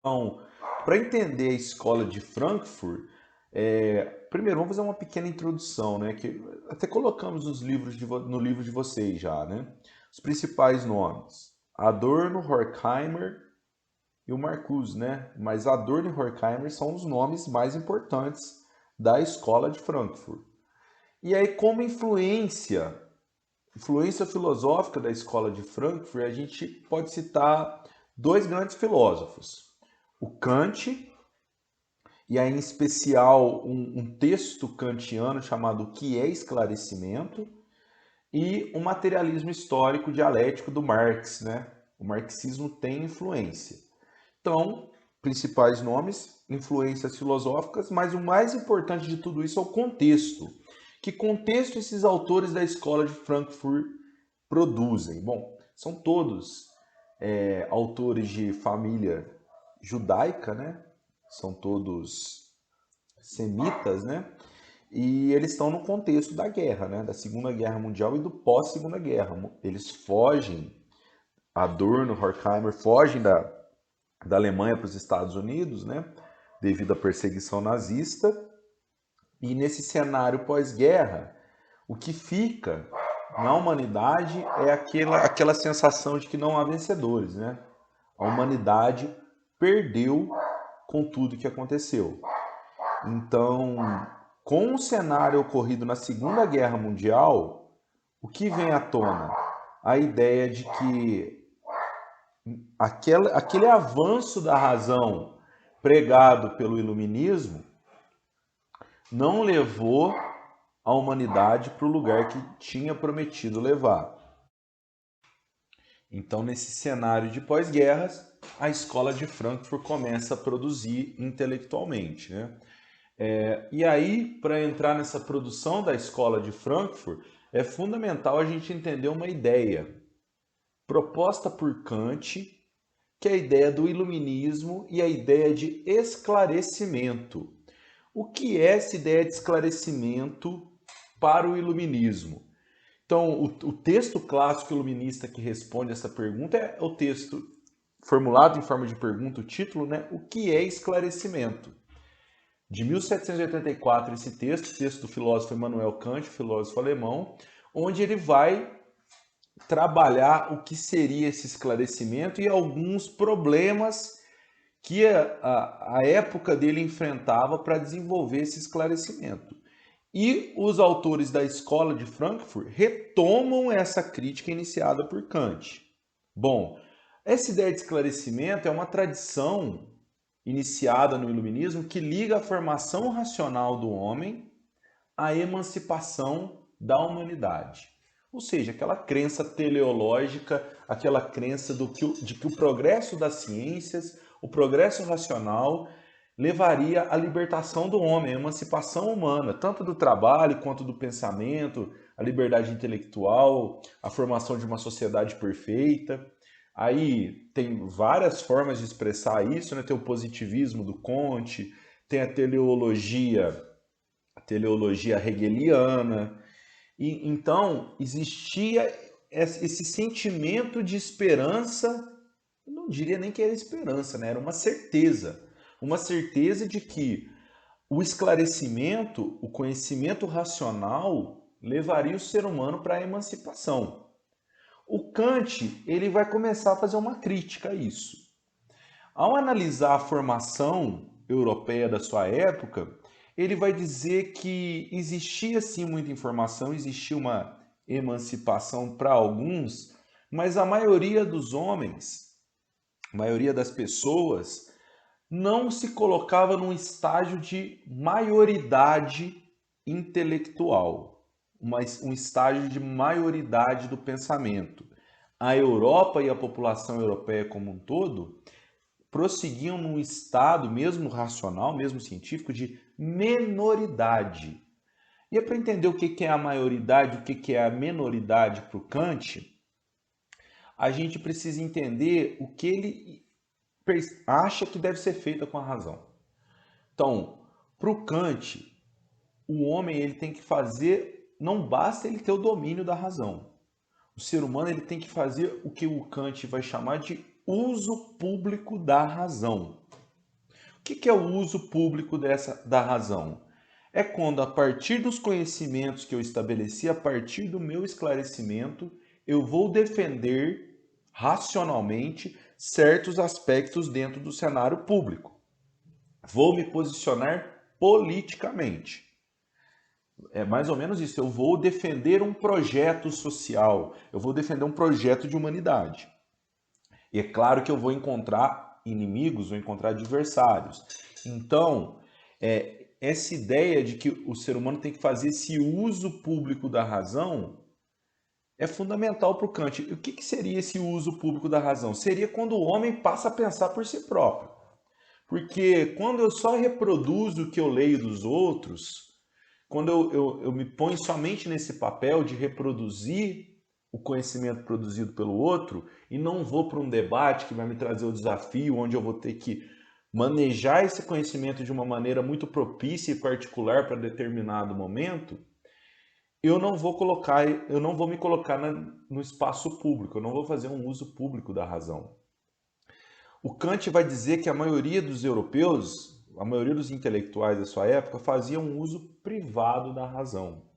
Então, para entender a escola de Frankfurt, primeiro vamos fazer uma pequena introdução, né? Que até colocamos no livro de vocês já, né? Os principais nomes: Adorno, Horkheimer e o Marcuse, né? Mas Adorno e Horkheimer são os nomes mais importantes da escola de Frankfurt. E aí, como influência filosófica da escola de Frankfurt, a gente pode citar dois grandes filósofos: o Kant, e aí em especial um texto kantiano chamado O que é Esclarecimento, e o materialismo histórico dialético do Marx, né? O marxismo tem influência. Então, principais nomes, influências filosóficas, mas o mais importante de tudo isso é o contexto. Que contexto esses autores da escola de Frankfurt produzem? Bom, são todos autores de família judaica, né? São todos semitas, né? E eles estão no contexto da guerra, né? Da Segunda Guerra Mundial e do pós-Segunda Guerra. Eles fogem, Adorno, Horkheimer fogem da Alemanha para os Estados Unidos, né? Devido à perseguição nazista. E nesse cenário pós-guerra, o que fica na humanidade é aquela sensação de que não há vencedores, né? A humanidade perdeu com tudo que aconteceu. Então, com o cenário ocorrido na Segunda Guerra Mundial, o que vem à tona? A ideia de que aquele avanço da razão pregado pelo iluminismo não levou a humanidade para o lugar que tinha prometido levar. Então, nesse cenário de pós-guerras, a escola de Frankfurt começa a produzir intelectualmente, né? E aí, para entrar nessa produção da escola de Frankfurt, é fundamental a gente entender uma ideia proposta por Kant, que é a ideia do iluminismo e a ideia de esclarecimento. O que é essa ideia de esclarecimento para o iluminismo? Então, o texto clássico iluminista que responde essa pergunta é o texto formulado em forma de pergunta, o título, né? O que é esclarecimento? De 1784, esse texto do filósofo Immanuel Kant, filósofo alemão, onde ele vai trabalhar o que seria esse esclarecimento e alguns problemas que a época dele enfrentava para desenvolver esse esclarecimento. E os autores da escola de Frankfurt retomam essa crítica iniciada por Kant. Bom, essa ideia de esclarecimento é uma tradição iniciada no Iluminismo que liga a formação racional do homem à emancipação da humanidade. Ou seja, aquela crença teleológica, aquela crença de que o progresso das ciências, o progresso racional, levaria à libertação do homem, à emancipação humana, tanto do trabalho quanto do pensamento, a liberdade intelectual, a formação de uma sociedade perfeita. Aí tem várias formas de expressar isso, né? Tem o positivismo do Comte, tem a teleologia hegeliana. E então existia esse sentimento de esperança, não diria nem que era esperança, né? Era uma certeza de que o esclarecimento, o conhecimento racional levaria o ser humano para a emancipação. O Kant, ele vai começar a fazer uma crítica a isso. Ao analisar a formação europeia da sua época, ele vai dizer que existia sim muita informação, existia uma emancipação para alguns, mas a maioria dos homens, a maioria das pessoas, não se colocava num estágio de maioridade intelectual, um estágio de maioridade do pensamento. A Europa e a população europeia como um todo prosseguiam num estado, mesmo racional, mesmo científico, de menoridade. E é para entender o que é a maioridade, o que é a menoridade para o Kant, a gente precisa entender o que ele acha que deve ser feito com a razão. Então, para o Kant, o homem ele tem que fazer, não basta ele ter o domínio da razão. O ser humano ele tem que fazer o que o Kant vai chamar de uso público da razão. que é o uso público da razão? É quando, a partir dos conhecimentos que eu estabeleci, a partir do meu esclarecimento, eu vou defender racionalmente certos aspectos dentro do cenário público. Vou me posicionar politicamente. É mais ou menos isso. Eu vou defender um projeto social, eu vou defender um projeto de humanidade. E é claro que eu vou encontrar inimigos, vou encontrar adversários. Então, essa ideia de que o ser humano tem que fazer esse uso público da razão é fundamental para o Kant. O que seria esse uso público da razão? Seria quando o homem passa a pensar por si próprio. Porque quando eu só reproduzo o que eu leio dos outros, quando eu me ponho somente nesse papel de reproduzir o conhecimento produzido pelo outro e não vou para um debate que vai me trazer o desafio, onde eu vou ter que manejar esse conhecimento de uma maneira muito propícia e particular para determinado momento, eu não vou me colocar no espaço público, eu não vou fazer um uso público da razão. O Kant vai dizer que a maioria dos europeus, a maioria dos intelectuais da sua época, fazia um uso privado da razão.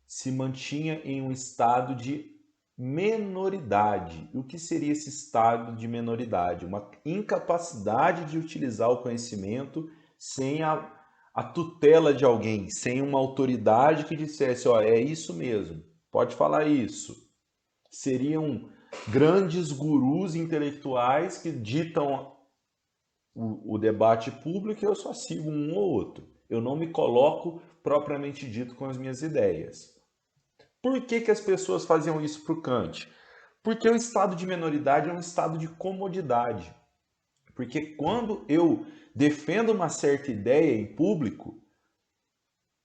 Se mantinha em um estado de menoridade. E o que seria esse estado de menoridade? Uma incapacidade de utilizar o conhecimento sem a tutela de alguém, sem uma autoridade que dissesse, ó, é isso mesmo, pode falar isso. Seriam grandes gurus intelectuais que ditam o debate público e eu só sigo um ou outro. Eu não me coloco propriamente dito com as minhas ideias. Por que as pessoas faziam isso para o Kant? Porque o estado de menoridade é um estado de comodidade. Porque quando eu defendo uma certa ideia em público,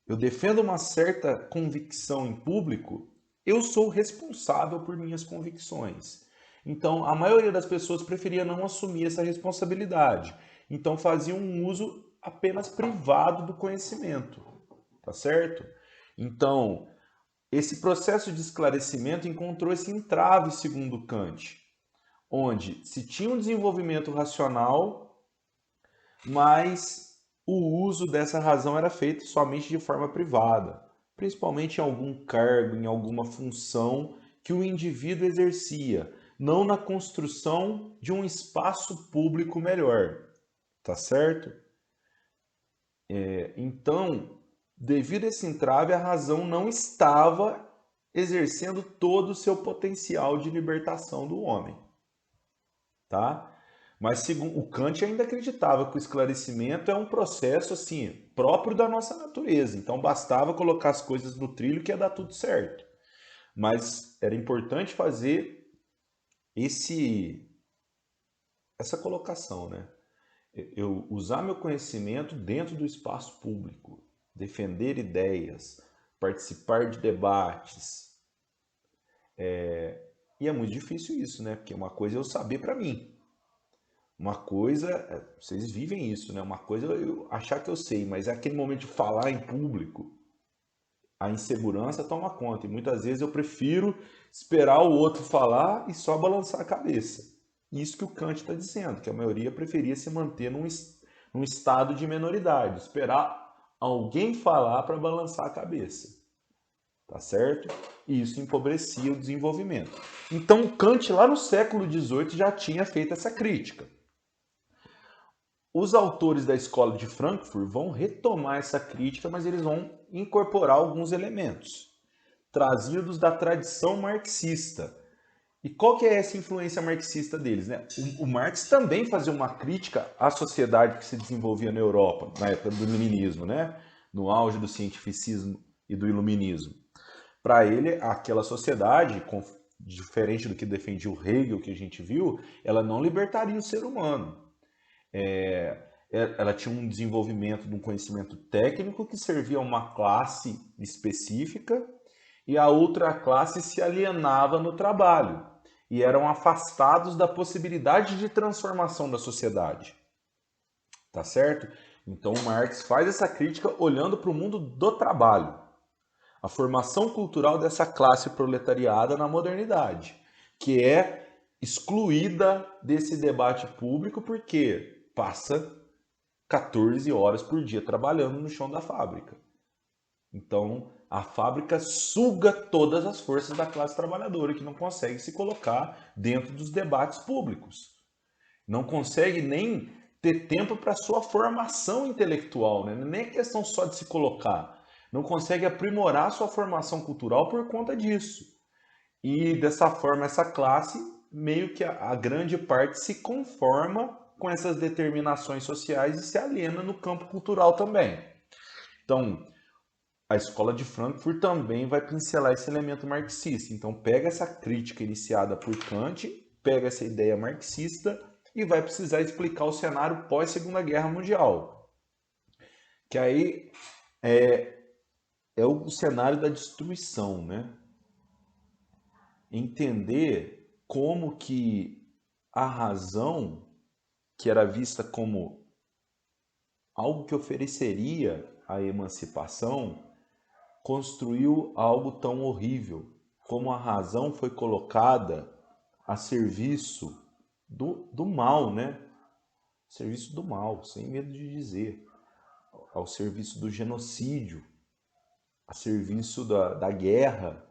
eu defendo uma certa convicção em público, eu sou responsável por minhas convicções. Então, a maioria das pessoas preferia não assumir essa responsabilidade. Então, faziam um uso apenas privado do conhecimento. Tá certo? Então, esse processo de esclarecimento encontrou esse entrave, segundo Kant, onde se tinha um desenvolvimento racional, mas o uso dessa razão era feito somente de forma privada, principalmente em algum cargo, em alguma função que o indivíduo exercia, não na construção de um espaço público melhor, tá certo? Então, devido a esse entrave, a razão não estava exercendo todo o seu potencial de libertação do homem, tá? Mas segundo o Kant ainda acreditava que o esclarecimento é um processo assim próprio da nossa natureza. Então bastava colocar as coisas no trilho que ia dar tudo certo. Mas era importante fazer essa colocação, né? Eu usar meu conhecimento dentro do espaço público, defender ideias, participar de debates. E é muito difícil isso, né? Porque uma coisa é eu saber para mim. Uma coisa, vocês vivem isso, né? Uma coisa é eu achar que eu sei, mas é aquele momento de falar em público, a insegurança toma conta. E muitas vezes eu prefiro esperar o outro falar e só balançar a cabeça. Isso que o Kant está dizendo, que a maioria preferia se manter num estado de menoridade, esperar alguém falar para balançar a cabeça. Tá certo? E isso empobrecia o desenvolvimento. Então Kant, lá no século XVIII, já tinha feito essa crítica. Os autores da escola de Frankfurt vão retomar essa crítica, mas eles vão incorporar alguns elementos trazidos da tradição marxista. E qual que é essa influência marxista deles, né? O Marx também fazia uma crítica à sociedade que se desenvolvia na Europa, na época do iluminismo, né? No auge do cientificismo e do iluminismo. Para ele, aquela sociedade, diferente do que defendia o Hegel, que a gente viu, ela não libertaria o ser humano. Ela tinha um desenvolvimento de um conhecimento técnico que servia a uma classe específica e a outra classe se alienava no trabalho e eram afastados da possibilidade de transformação da sociedade. Tá certo? Então Marx faz essa crítica olhando para o mundo do trabalho, a formação cultural dessa classe proletariada na modernidade, que é excluída desse debate público porque passa 14 horas por dia trabalhando no chão da fábrica. Então, a fábrica suga todas as forças da classe trabalhadora que não consegue se colocar dentro dos debates públicos. Não consegue nem ter tempo para sua formação intelectual, né? Nem é questão só de se colocar. Não consegue aprimorar sua formação cultural por conta disso. E dessa forma, essa classe, meio que a grande parte, se conforma com essas determinações sociais e se aliena no campo cultural também. Então, a escola de Frankfurt também vai pincelar esse elemento marxista. Então, pega essa crítica iniciada por Kant, pega essa ideia marxista e vai precisar explicar o cenário pós-Segunda Guerra Mundial. Que aí é o cenário da destruição, né? Entender como que a razão, que era vista como algo que ofereceria a emancipação, construiu algo tão horrível, como a razão foi colocada a serviço do mal, né? Serviço do mal, sem medo de dizer, ao serviço do genocídio, a serviço da guerra,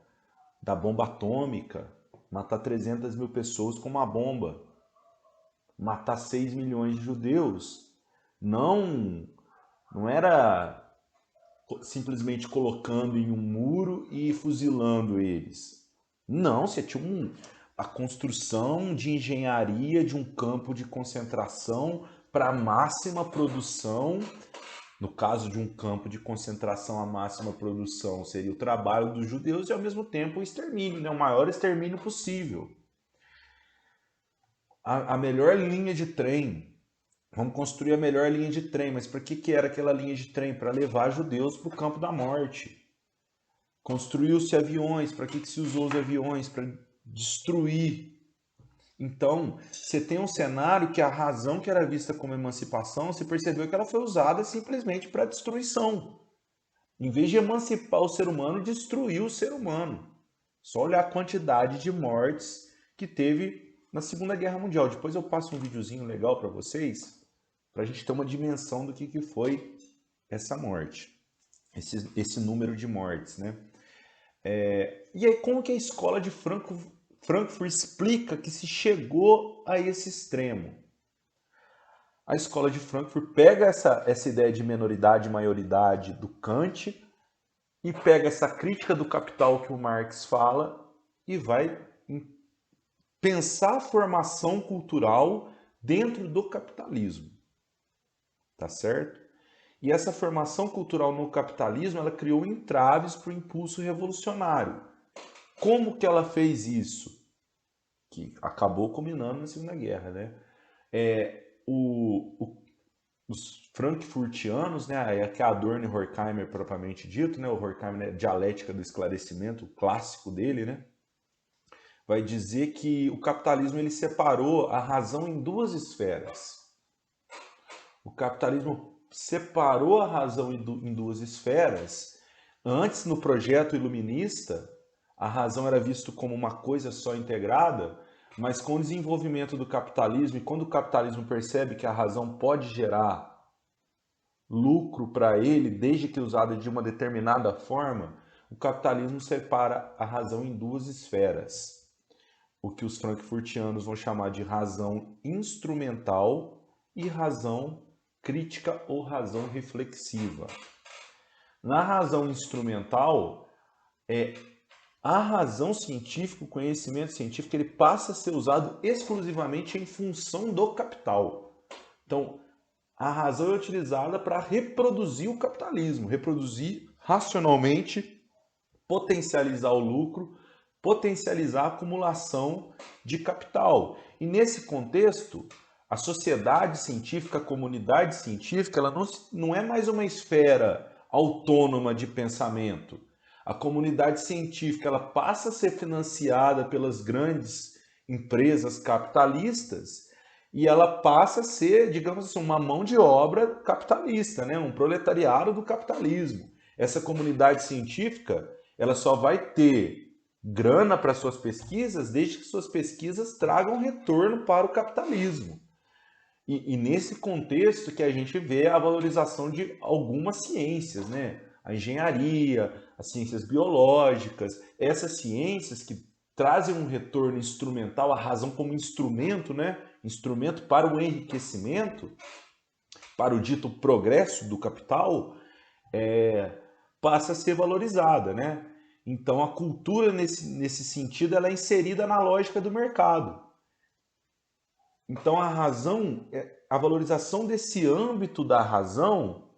da bomba atômica, matar 300 mil pessoas com uma bomba, matar 6 milhões de judeus, não era simplesmente colocando em um muro e fuzilando eles. Não, você tinha a construção de engenharia de um campo de concentração para a máxima produção. No caso de um campo de concentração, a máxima produção seria o trabalho dos judeus e, ao mesmo tempo, o extermínio, né? O maior extermínio possível. A melhor linha de trem. Vamos construir a melhor linha de trem. Mas para que era aquela linha de trem? Para levar judeus para o campo da morte. Construiu-se aviões. Para que se usou os aviões? Para destruir. Então, você tem um cenário que a razão que era vista como emancipação, se percebeu que ela foi usada simplesmente para destruição. Em vez de emancipar o ser humano, destruiu o ser humano. Só olhar a quantidade de mortes que teve na Segunda Guerra Mundial. Depois eu passo um videozinho legal para vocês, para a gente ter uma dimensão do que foi essa morte, esse número de mortes, né? E aí, como que a escola de Frankfurt explica que se chegou a esse extremo? A escola de Frankfurt pega essa ideia de menoridade e maioridade do Kant e pega essa crítica do capital que o Marx fala e vai pensar a formação cultural dentro do capitalismo. Tá certo? E essa formação cultural no capitalismo, ela criou entraves para o impulso revolucionário. Como que ela fez isso? Que acabou culminando na Segunda Guerra, né? Os frankfurtianos, né, que é Adorno e Horkheimer propriamente dito, né, o Horkheimer é a dialética do esclarecimento, o clássico dele, né, vai dizer que o capitalismo ele separou a razão em duas esferas. O capitalismo separou a razão em duas esferas. Antes, no projeto iluminista, a razão era vista como uma coisa só integrada, mas com o desenvolvimento do capitalismo, e quando o capitalismo percebe que a razão pode gerar lucro para ele, desde que usada de uma determinada forma, o capitalismo separa a razão em duas esferas. O que os frankfurtianos vão chamar de razão instrumental e razão crítica ou razão reflexiva. Na razão instrumental, a razão científica, o conhecimento científico, ele passa a ser usado exclusivamente em função do capital. Então, a razão é utilizada para reproduzir o capitalismo, reproduzir racionalmente, potencializar o lucro, potencializar a acumulação de capital. E nesse contexto, a sociedade científica, a comunidade científica, ela não é mais uma esfera autônoma de pensamento. A comunidade científica ela passa a ser financiada pelas grandes empresas capitalistas e ela passa a ser, digamos assim, uma mão de obra capitalista, né? Um proletariado do capitalismo. Essa comunidade científica ela só vai ter grana para suas pesquisas desde que suas pesquisas tragam retorno para o capitalismo. E nesse contexto que a gente vê a valorização de algumas ciências, né? A engenharia, as ciências biológicas, essas ciências que trazem um retorno instrumental, a razão como instrumento, né? Instrumento para o enriquecimento, para o dito progresso do capital, passa a ser valorizada, né? Então a cultura nesse sentido ela é inserida na lógica do mercado. Então a razão, a valorização desse âmbito da razão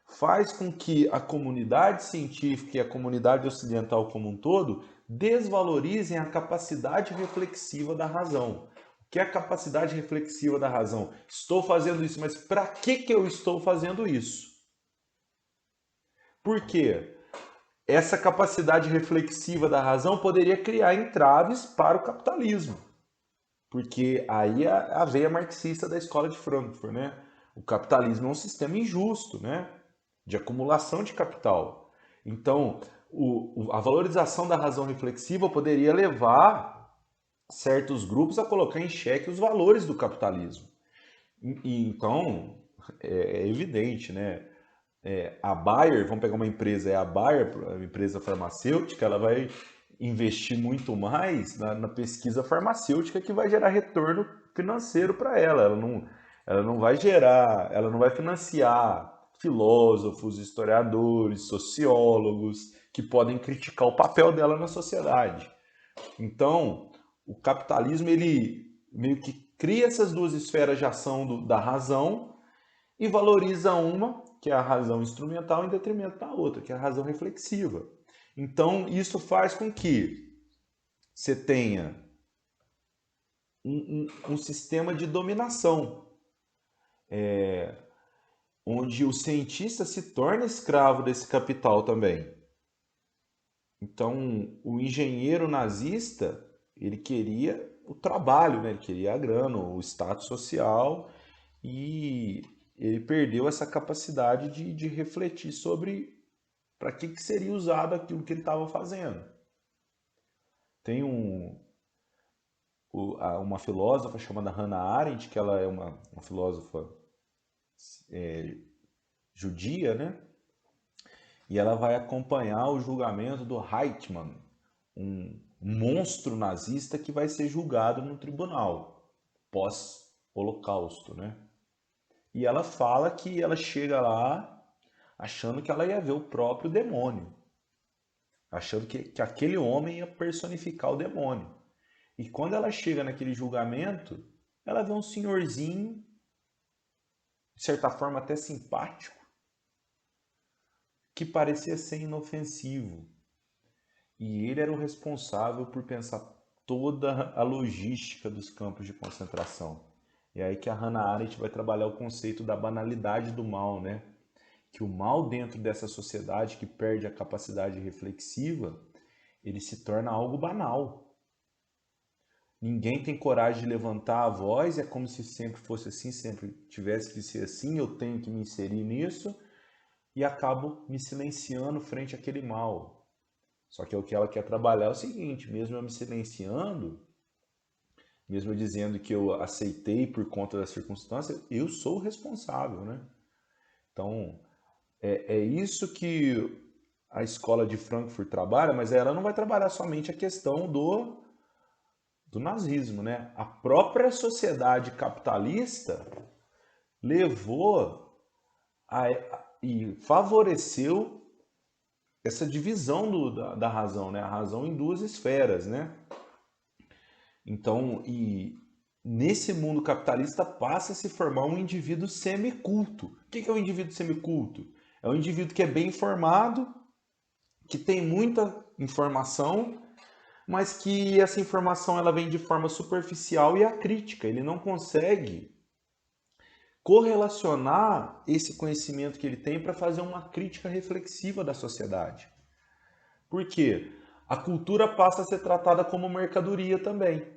faz com que a comunidade científica e a comunidade ocidental como um todo desvalorizem a capacidade reflexiva da razão. O que é a capacidade reflexiva da razão? Estou fazendo isso, mas para que eu estou fazendo isso? Por quê? Essa capacidade reflexiva da razão poderia criar entraves para o capitalismo. Porque aí é a veia marxista da escola de Frankfurt, né? O capitalismo é um sistema injusto, né? De acumulação de capital. Então, a valorização da razão reflexiva poderia levar certos grupos a colocar em xeque os valores do capitalismo. Então, é evidente, né? A Bayer, vamos pegar uma empresa, a Bayer, a empresa farmacêutica, ela vai investir muito mais na pesquisa farmacêutica que vai gerar retorno financeiro para ela. Ela não vai gerar, ela não vai financiar filósofos, historiadores, sociólogos que podem criticar o papel dela na sociedade. Então, o capitalismo ele meio que cria essas duas esferas de ação da razão e valoriza uma, que é a razão instrumental, em detrimento da outra, que é a razão reflexiva. Então, isso faz com que você tenha um sistema de dominação, onde o cientista se torna escravo desse capital também. Então, o engenheiro nazista, ele queria o trabalho, né? Ele queria a grana, o status social, e ele perdeu essa capacidade de refletir sobre para que seria usado aquilo que ele estava fazendo. Tem uma filósofa chamada Hannah Arendt, que ela é uma filósofa judia, né? E ela vai acompanhar o julgamento do Eichmann, um monstro nazista que vai ser julgado no tribunal pós-Holocausto, né? E ela fala que ela chega lá achando que ela ia ver o próprio demônio, achando que aquele homem ia personificar o demônio. E quando ela chega naquele julgamento, ela vê um senhorzinho, de certa forma até simpático, que parecia ser inofensivo. E ele era o responsável por pensar toda a logística dos campos de concentração. E aí que a Hannah Arendt vai trabalhar o conceito da banalidade do mal, né? Que o mal dentro dessa sociedade que perde a capacidade reflexiva, ele se torna algo banal. Ninguém tem coragem de levantar a voz, é como se sempre fosse assim, sempre tivesse que ser assim, eu tenho que me inserir nisso, e acabo me silenciando frente àquele mal. Só que o que ela quer trabalhar é o seguinte, mesmo eu me silenciando, mesmo eu dizendo que eu aceitei por conta da circunstância, eu sou o responsável, né? Então, é isso que a escola de Frankfurt trabalha, mas ela não vai trabalhar somente a questão do nazismo, né? A própria sociedade capitalista levou e favoreceu essa divisão da razão, né? A razão em duas esferas, né? Então, e nesse mundo capitalista passa a se formar um indivíduo semiculto. O que é um indivíduo semiculto? É um indivíduo que é bem informado, que tem muita informação, mas que essa informação ela vem de forma superficial e acrítica. Ele não consegue correlacionar esse conhecimento que ele tem para fazer uma crítica reflexiva da sociedade. Por quê? A cultura passa a ser tratada como mercadoria também.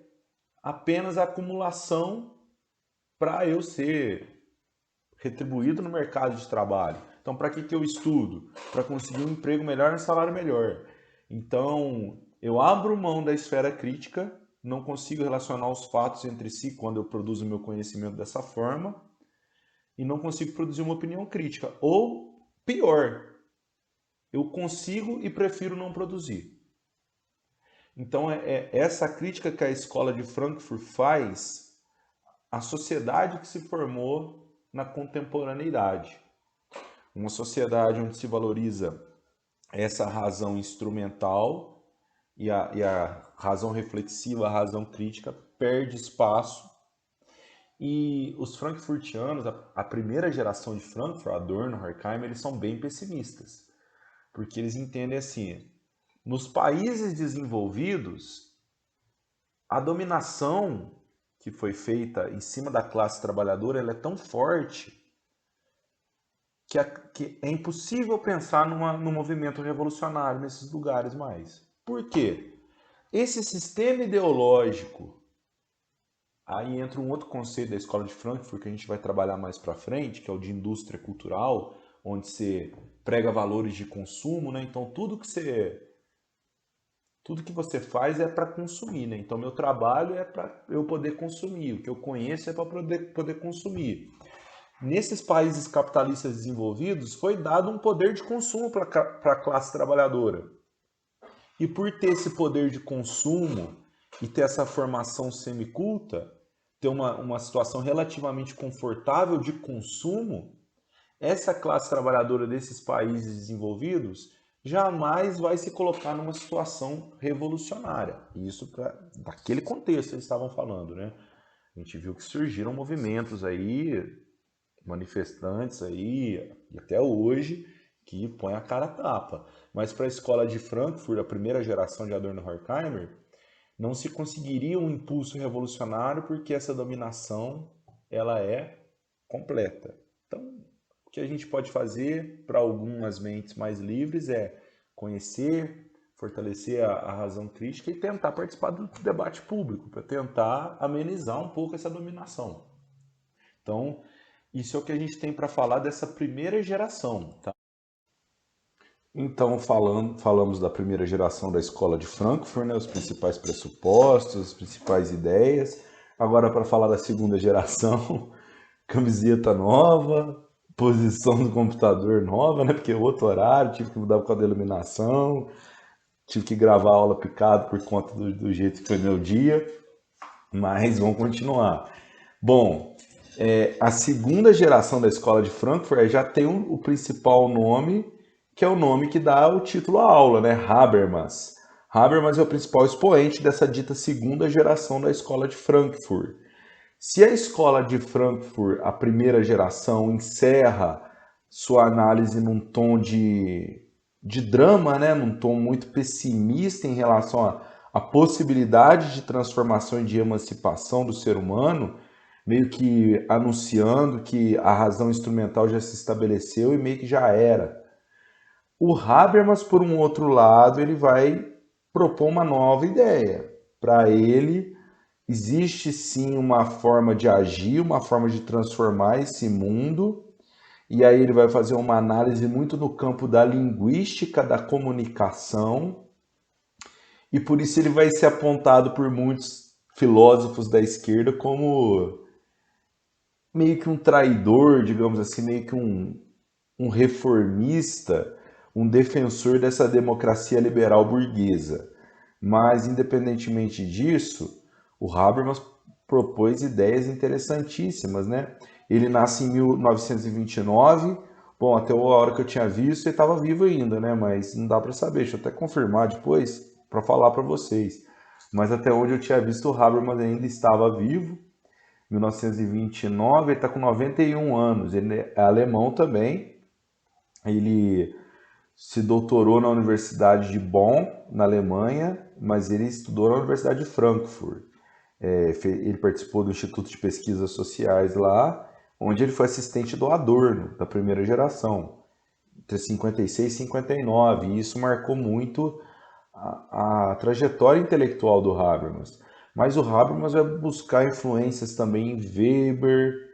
Apenas a acumulação para eu ser retribuído no mercado de trabalho. Então, para que eu estudo? Para conseguir um emprego melhor e um salário melhor. Então, eu abro mão da esfera crítica não consigo relacionar os fatos entre si quando eu produzo meu conhecimento dessa forma e não consigo produzir uma opinião crítica. Ou, pior, eu consigo e prefiro não produzir. Então, é essa crítica que a escola de Frankfurt faz à sociedade que se formou na contemporaneidade. Uma sociedade onde se valoriza essa razão instrumental e a razão reflexiva, a razão crítica perde espaço. E os frankfurtianos, a primeira geração de Frankfurt, Adorno, Horkheimer, eles são bem pessimistas, porque eles entendem assim, nos países desenvolvidos, a dominação que foi feita em cima da classe trabalhadora ela é tão forte que é impossível pensar num movimento revolucionário nesses lugares mais. Por quê? Esse sistema ideológico, aí entra um outro conceito da escola de Frankfurt que a gente vai trabalhar mais para frente, que é o de indústria cultural, onde você prega valores de consumo, né? Então tudo que você faz é para consumir, né? Então meu trabalho é para eu poder consumir, o que eu conheço é para poder consumir. Nesses países capitalistas desenvolvidos foi dado um poder de consumo para a classe trabalhadora. E por ter esse poder de consumo e ter essa formação semiculta, ter uma situação relativamente confortável de consumo, essa classe trabalhadora desses países desenvolvidos jamais vai se colocar numa situação revolucionária. Isso daquele contexto eles estavam falando, né? A gente viu que surgiram movimentos aí, manifestantes aí, e até hoje, que põem a cara a tapa. Mas para a escola de Frankfurt, a primeira geração de Adorno e Horkheimer, não se conseguiria um impulso revolucionário porque essa dominação ela é completa. Então, o que a gente pode fazer para algumas mentes mais livres é conhecer, fortalecer a razão crítica e tentar participar do debate público, para tentar amenizar um pouco essa dominação. Então, isso é o que a gente tem para falar dessa primeira geração. Tá? Então, falamos da primeira geração da escola de Frankfurt, né, os principais pressupostos, as principais ideias. Agora, para falar da segunda geração, camiseta nova, posição do computador nova, né? Porque é outro horário, tive que mudar por causa da iluminação, tive que gravar a aula picado por conta do jeito que foi meu dia, mas vamos continuar. Bom, a segunda geração da escola de Frankfurt já tem o principal nome, que é o nome que dá o título à aula, né? Habermas. Habermas é o principal expoente dessa dita segunda geração da escola de Frankfurt. Se a escola de Frankfurt, a primeira geração, encerra sua análise num tom de drama, né? Num tom muito pessimista em relação à possibilidade de transformação e de emancipação do ser humano, meio que anunciando que a razão instrumental já se estabeleceu e meio que já era. O Habermas, por um outro lado, ele vai propor uma nova ideia. Para ele, existe sim uma forma de agir, uma forma de transformar esse mundo, e aí ele vai fazer uma análise muito no campo da linguística, da comunicação, e por isso ele vai ser apontado por muitos filósofos da esquerda como meio que um traidor, digamos assim, meio que um reformista, um defensor dessa democracia liberal burguesa. Mas, independentemente disso, o Habermas propôs ideias interessantíssimas, né? Ele nasce em 1929, bom, até a hora que eu tinha visto ele estava vivo ainda, né? Mas não dá para saber, deixa eu até confirmar depois para falar para vocês. Mas até onde eu tinha visto o Habermas ainda estava vivo, 1929, ele está com 91 anos, ele é alemão também, ele se doutorou na Universidade de Bonn, na Alemanha, mas ele estudou na Universidade de Frankfurt. Ele participou do Instituto de Pesquisas Sociais lá, onde ele foi assistente do Adorno, da primeira geração, entre 56 e 59, e isso marcou muito a trajetória intelectual do Habermas. Mas o Habermas vai buscar influências também em Weber,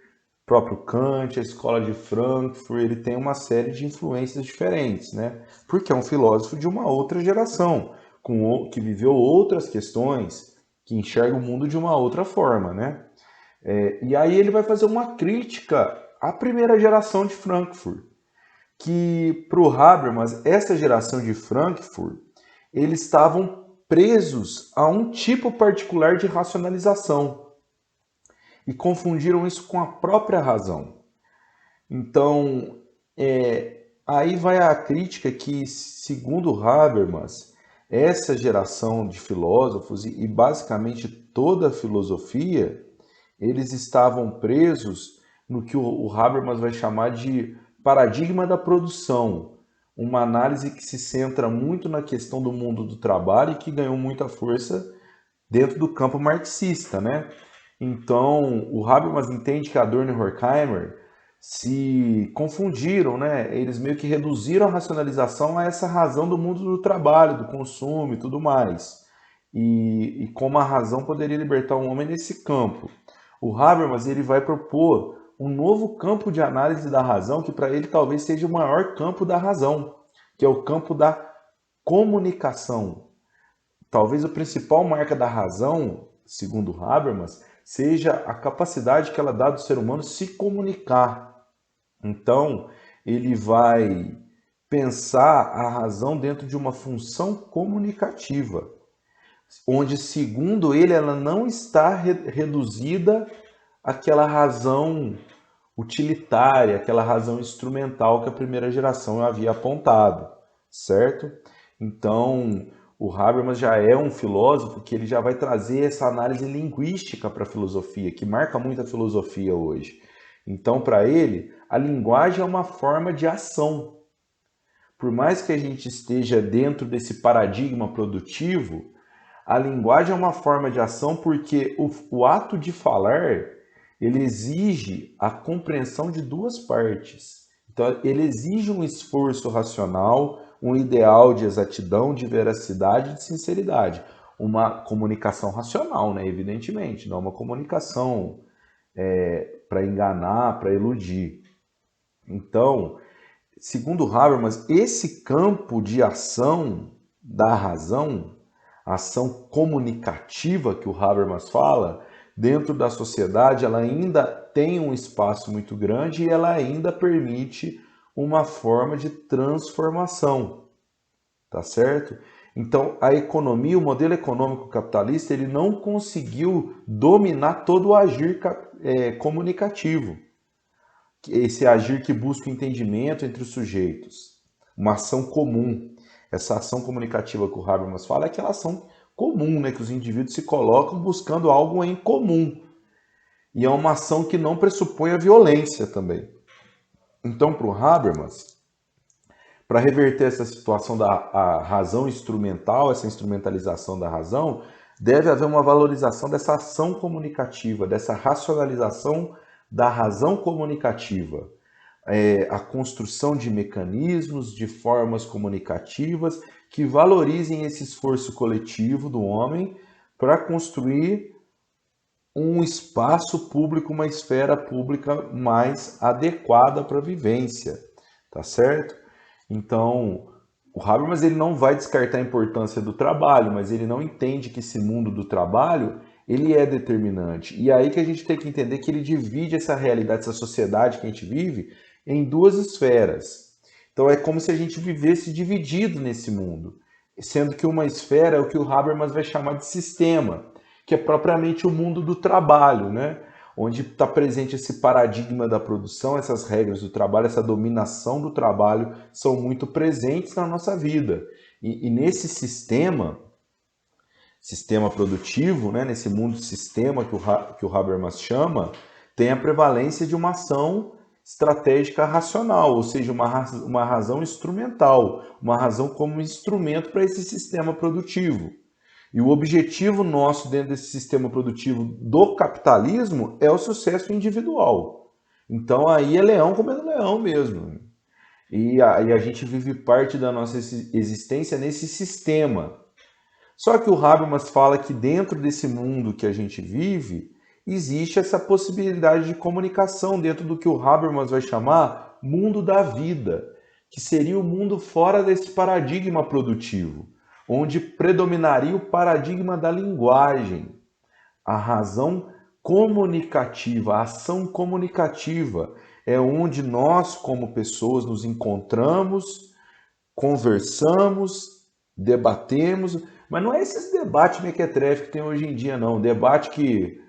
próprio Kant, a escola de Frankfurt, ele tem uma série de influências diferentes, né? Porque é um filósofo de uma outra geração, que viveu outras questões, que enxerga o mundo de uma outra forma, né? E aí ele vai fazer uma crítica à primeira geração de Frankfurt, que para o Habermas, essa geração de Frankfurt, eles estavam presos a um tipo particular de racionalização e confundiram isso com a própria razão. Então, aí vai a crítica que, segundo Habermas, essa geração de filósofos e basicamente toda a filosofia, eles estavam presos no que o Habermas vai chamar de paradigma da produção, uma análise que se centra muito na questão do mundo do trabalho e que ganhou muita força dentro do campo marxista, né? Então, o Habermas entende que Adorno e Horkheimer se confundiram, né? Eles meio que reduziram a racionalização a essa razão do mundo do trabalho, do consumo e tudo mais. E como a razão poderia libertar o homem nesse campo. O Habermas ele vai propor um novo campo de análise da razão, que para ele talvez seja o maior campo da razão, que é o campo da comunicação. Talvez a principal marca da razão, segundo Habermas, seja a capacidade que ela dá do ser humano se comunicar. Então, ele vai pensar a razão dentro de uma função comunicativa, onde, segundo ele, ela não está reduzida àquela razão utilitária, aquela razão instrumental que a primeira geração havia apontado, certo? Então, o Habermas já é um filósofo que ele já vai trazer essa análise linguística para a filosofia, que marca muito a filosofia hoje. Então, para ele, a linguagem é uma forma de ação. Por mais que a gente esteja dentro desse paradigma produtivo, a linguagem é uma forma de ação porque o ato de falar, ele exige a compreensão de duas partes. Então, ele exige um esforço racional, um ideal de exatidão, de veracidade e de sinceridade. Uma comunicação racional, né? Evidentemente, não uma comunicação para enganar, para iludir. Então, segundo Habermas, esse campo de ação da razão, ação comunicativa que o Habermas fala, dentro da sociedade, ela ainda tem um espaço muito grande e ela ainda permite uma forma de transformação, tá certo? Então, a economia, o modelo econômico capitalista, ele não conseguiu dominar todo o agir comunicativo. Esse agir que busca o entendimento entre os sujeitos, uma ação comum. Essa ação comunicativa que o Habermas fala é aquela ação comum, né, que os indivíduos se colocam buscando algo em comum. E é uma ação que não pressupõe a violência também. Então, para o Habermas, para reverter essa situação da razão instrumental, essa instrumentalização da razão, deve haver uma valorização dessa ação comunicativa, dessa racionalização da razão comunicativa. A construção de mecanismos, de formas comunicativas que valorizem esse esforço coletivo do homem para construir um espaço público, uma esfera pública mais adequada para a vivência, tá certo? Então, o Habermas ele não vai descartar a importância do trabalho, mas ele não entende que esse mundo do trabalho ele é determinante. E aí que a gente tem que entender que ele divide essa realidade, essa sociedade que a gente vive, em duas esferas. Então é como se a gente vivesse dividido nesse mundo, sendo que uma esfera é o que o Habermas vai chamar de sistema, que é propriamente o mundo do trabalho, né? Onde está presente esse paradigma da produção, essas regras do trabalho, essa dominação do trabalho são muito presentes na nossa vida. E nesse sistema produtivo, né, nesse mundo de sistema que o Habermas chama, tem a prevalência de uma ação estratégica racional, ou seja, uma razão instrumental, uma razão como instrumento para esse sistema produtivo. E o objetivo nosso dentro desse sistema produtivo do capitalismo é o sucesso individual. Então aí é leão comendo leão mesmo. E a gente vive parte da nossa existência nesse sistema. Só que o Habermas fala que dentro desse mundo que a gente vive, existe essa possibilidade de comunicação dentro do que o Habermas vai chamar mundo da vida, que seria o mundo fora desse paradigma produtivo. onde predominaria o paradigma da linguagem, a razão comunicativa, a ação comunicativa. É onde nós, como pessoas, nos encontramos, conversamos, debatemos, mas não é esses debates mequetrefe que tem hoje em dia, não. Debate que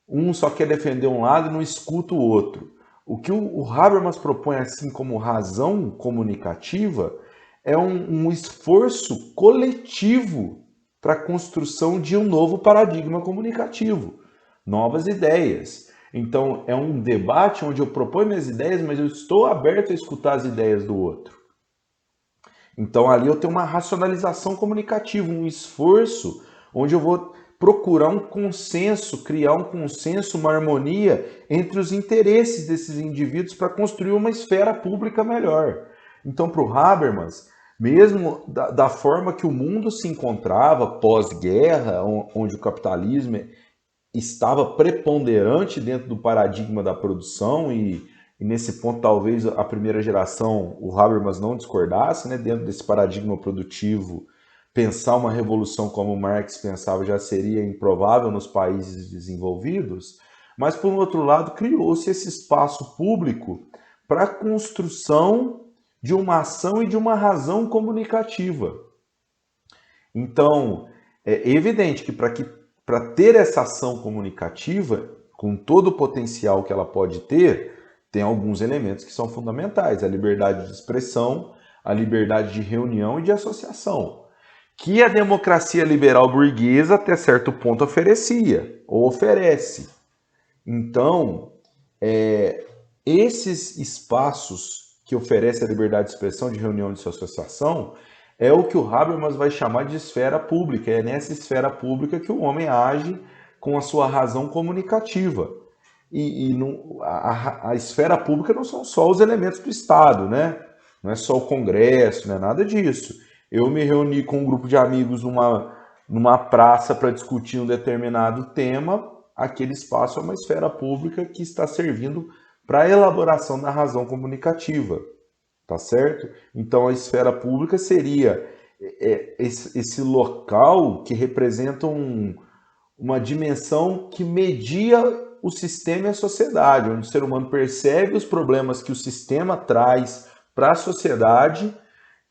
um só quer defender um lado e não escuta o outro. O que o Habermas propõe, assim como razão comunicativa, é um esforço coletivo para a construção de um novo paradigma comunicativo, novas ideias. Então, é um debate onde eu proponho minhas ideias, mas eu estou aberto a escutar as ideias do outro. Então, ali eu tenho uma racionalização comunicativa, um esforço onde eu vou procurar um consenso, criar um consenso, uma harmonia entre os interesses desses indivíduos para construir uma esfera pública melhor. Então, para o Habermas, mesmo da forma que o mundo se encontrava pós-guerra, onde o capitalismo estava preponderante dentro do paradigma da produção e nesse ponto talvez a primeira geração, o Habermas não discordasse, né? Dentro desse paradigma produtivo, pensar uma revolução como Marx pensava já seria improvável nos países desenvolvidos, mas por um outro lado criou-se esse espaço público para a construção de uma ação e de uma razão comunicativa. Então, é evidente que para ter essa ação comunicativa, com todo o potencial que ela pode ter, tem alguns elementos que são fundamentais: a liberdade de expressão, a liberdade de reunião e de associação, que a democracia liberal burguesa até certo ponto oferecia, ou oferece. Então, esses espaços que oferecem a liberdade de expressão, de reunião e de associação, é o que o Habermas vai chamar de esfera pública. É nessa esfera pública que o homem age com a sua razão comunicativa. A esfera pública não são só os elementos do Estado, né? Não é só o Congresso, não é nada disso. Eu me reuni com um grupo de amigos numa praça para discutir um determinado tema, aquele espaço é uma esfera pública que está servindo para a elaboração da razão comunicativa, tá certo? Então a esfera pública seria esse local que representa uma dimensão que media o sistema e a sociedade, onde o ser humano percebe os problemas que o sistema traz para a sociedade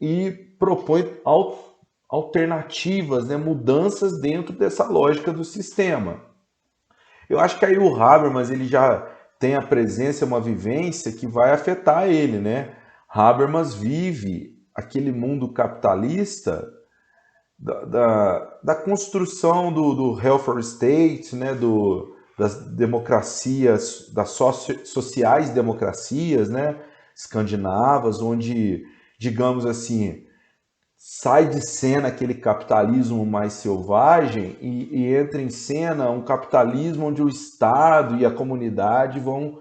e propõe alternativas, né, mudanças dentro dessa lógica do sistema. Eu acho que aí o Habermas ele já tem a presença, uma vivência que vai afetar ele, né? Habermas vive aquele mundo capitalista da construção do welfare state, né? Das democracias, das sociais democracias, né? Escandinavas, onde, digamos assim, sai de cena aquele capitalismo mais selvagem e entra em cena um capitalismo onde o Estado e a comunidade vão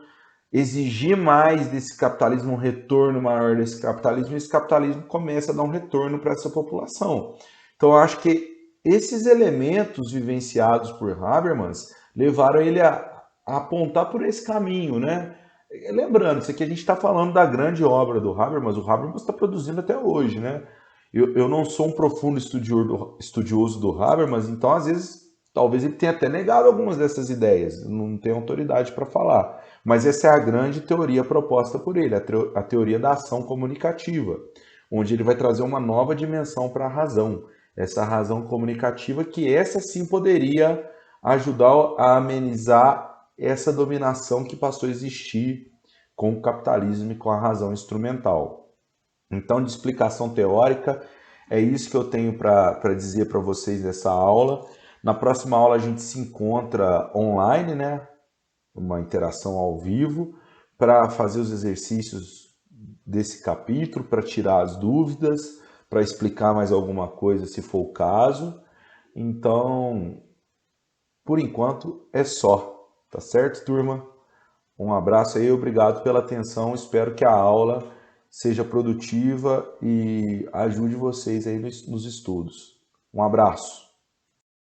exigir mais desse capitalismo, um retorno maior desse capitalismo, e esse capitalismo começa a dar um retorno para essa população. Então, eu acho que esses elementos vivenciados por Habermas levaram ele a apontar por esse caminho, né? Lembrando, isso aqui a gente está falando da grande obra do Habermas, o Habermas está produzindo até hoje, né? Eu não sou um profundo estudioso do Habermas, então às vezes talvez ele tenha até negado algumas dessas ideias, não tenho autoridade para falar. Mas essa é a grande teoria proposta por ele, a teoria da ação comunicativa, onde ele vai trazer uma nova dimensão para a razão, essa razão comunicativa que essa sim poderia ajudar a amenizar essa dominação que passou a existir com o capitalismo e com a razão instrumental. Então, de explicação teórica, é isso que eu tenho para dizer para vocês nessa aula. Na próxima aula a gente se encontra online, né? Uma interação ao vivo, para fazer os exercícios desse capítulo, para tirar as dúvidas, para explicar mais alguma coisa se for o caso. Então, por enquanto é só, tá certo, turma? Um abraço aí, obrigado pela atenção, espero que a aula seja produtiva e ajude vocês aí nos estudos. Um abraço.